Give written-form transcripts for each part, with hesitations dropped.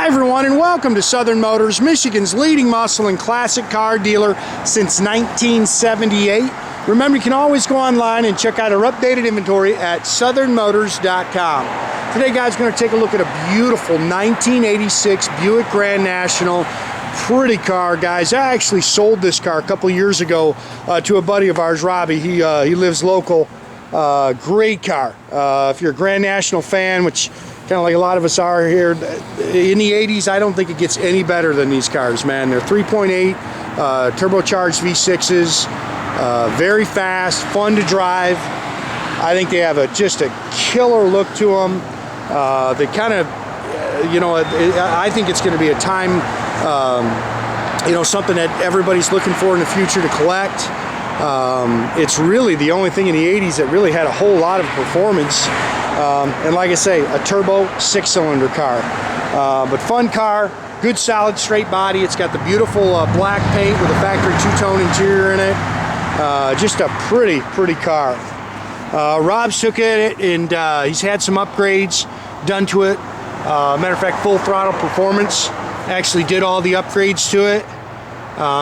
everyone, and welcome to Southern Motors, Michigan's leading muscle and classic car dealer since 1978. Remember, you can always go online and check out our updated inventory at southernmotors.com. Today, guys, we're going to take a look at a beautiful 1986 Buick Grand National. Pretty car, guys. I actually sold this car a couple years ago to a buddy of ours, Robbie. He lives local. Great car. If you're a Grand National fan, which kind of like a lot of us are here, in the 80s, I don't think it gets any better than these cars, man. They're 3.8 turbocharged V6s, very fast, fun to drive. I think they have just a killer look to them. They kind of, I think it's going to be a time, something that everybody's looking for in the future to collect. It's really the only thing in the 80s that really had a whole lot of performance. And like I say, a turbo 6-cylinder car. But fun car, good solid straight body. It's got the beautiful black paint with a factory two-tone interior in it. Just a pretty car. Rob's took it and he's had some upgrades done to it. Matter of fact, Full Throttle Performance actually did all the upgrades to it.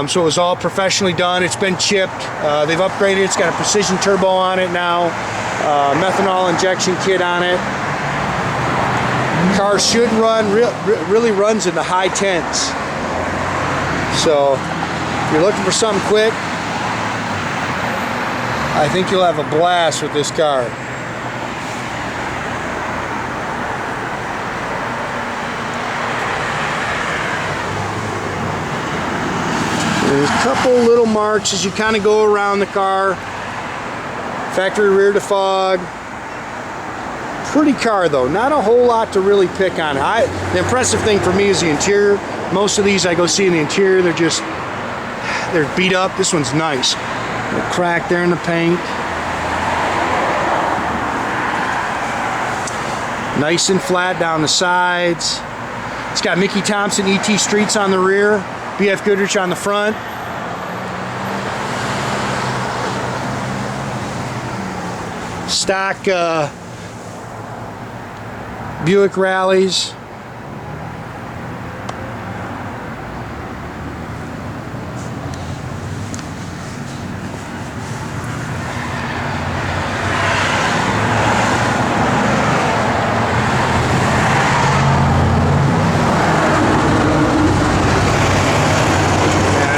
So it was all professionally done. It's been chipped. They've upgraded. It's got a precision turbo on it now. Methanol injection kit on it. Car should run, really runs in the high 10s. So if you're looking for something quick, I think you'll have a blast with this car. There's a couple little marks as you kind of go around the car. Factory rear defog. Pretty car though, not a whole lot to really pick on. The impressive thing for me is the interior. Most of these I go see in the interior, they're beat up. This one's nice. A crack there in the paint. Nice and flat down the sides. It's got Michey Thompson ET Streets on the rear. BF Goodrich on the front. Stock Buick rallies.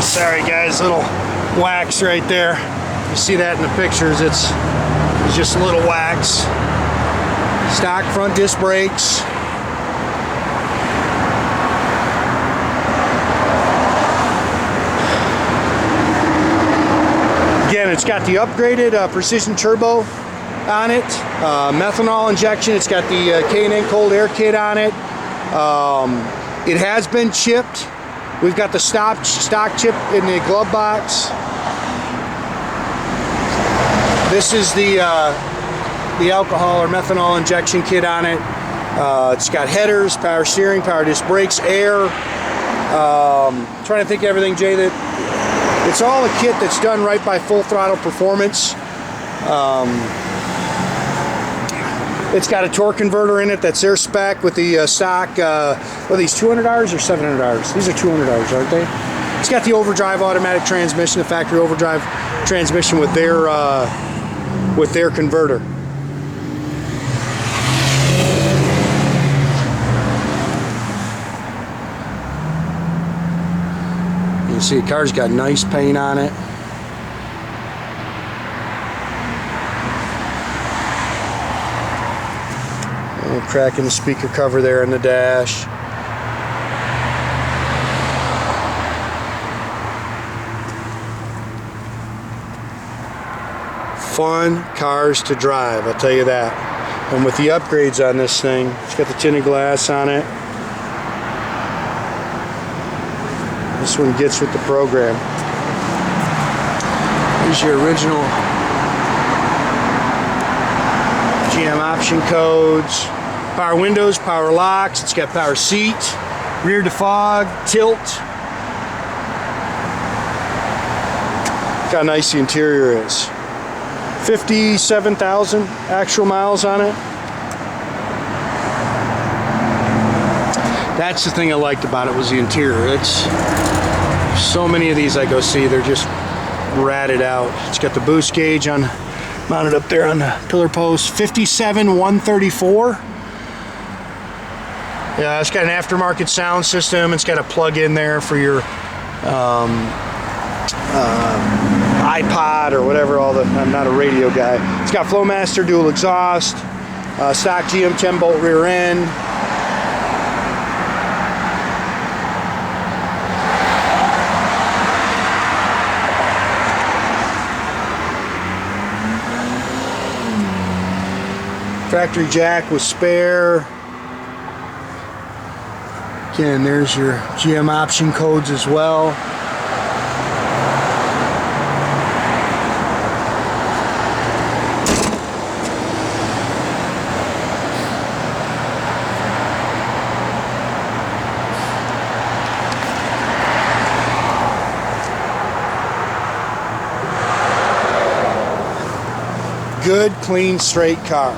Sorry guys, little wax right there. You see that in the pictures, it's just a little wax. Stock front disc brakes. Again, it's got the upgraded precision turbo on it. Methanol injection. It's got the K&N cold air kit on it. It has been chipped. We've got the stock chip in the glove box. This is the alcohol or methanol injection kit on it. It's got headers, power steering, power disc brakes, air. Trying to think of everything, Jay. It's all a kit that's done right by Full Throttle Performance. It's got a torque converter in it that's their spec with the stock, what are these, 200Rs or 700Rs? These are 200Rs, aren't they? It's got the overdrive automatic transmission, the factory overdrive transmission with their converter. You can see the car's got nice paint on it. Crack in the speaker cover there in the dash. Fun cars to drive, I'll tell you that. And with the upgrades on this thing, it's got the tinted glass on it. This one gets with the program. Here's your original GM option codes. Power windows, power locks, it's got power seat, rear defog, tilt. Look how nice the interior is. 57,000 actual miles on it. That's the thing I liked about it, was the interior. It's so many of these I go see, they're just ratted out. It's got the boost gauge on mounted up there on the pillar post. 57-134. Yeah, it's got an aftermarket sound system. It's got a plug in there for your iPod or whatever. I'm not a radio guy. It's got Flowmaster dual exhaust, stock GM 10-bolt rear end. Factory jack with spare. Again, there's your GM option codes as well. Good, clean, straight car.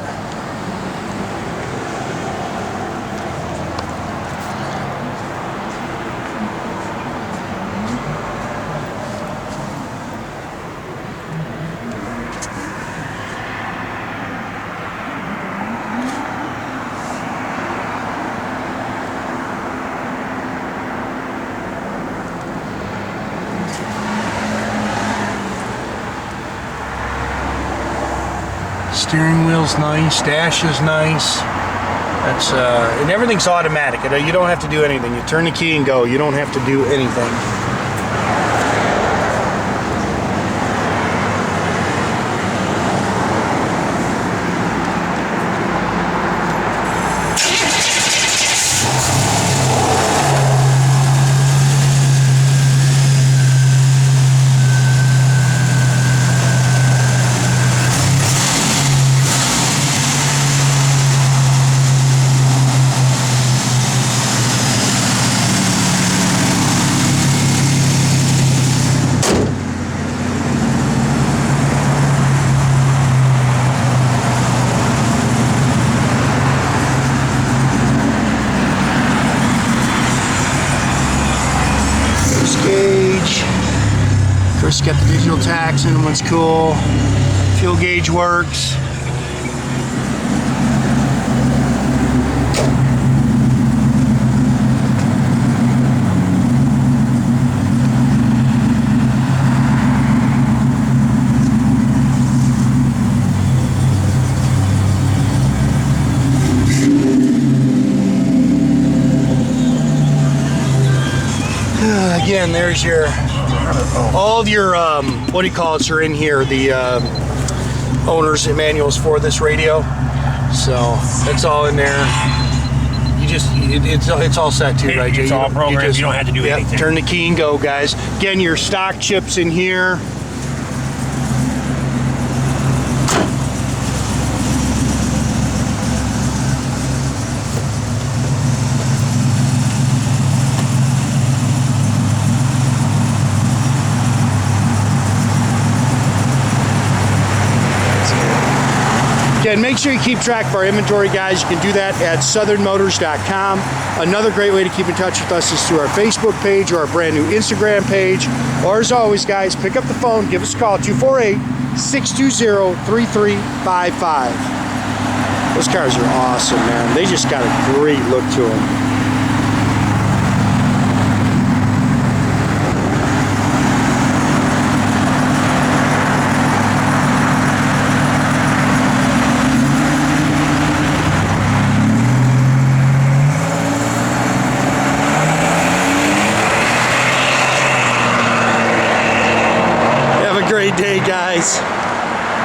Steering wheel's nice, dash is nice. That's and everything's automatic. You don't have to do anything. You turn the key and go. You don't have to do anything. It's got the digital tax in, one's cool. Fuel gauge works. Again, there's your all your what do you call it are in here, the owner's manuals for this radio, so that's all in there. You just it's all set too, right, Jay? It's all programmed. You don't have to do anything. Turn the key and go, guys. Again, your stock chips in here. And make sure you keep track of our inventory, guys. You can do that at southernmotors.com. Another great way to keep in touch with us is through our Facebook page or our brand new Instagram page. Or as always, guys, pick up the phone, give us a call, 248-620-3355. Those cars are awesome, man. They just got a great look to them. Great day, guys.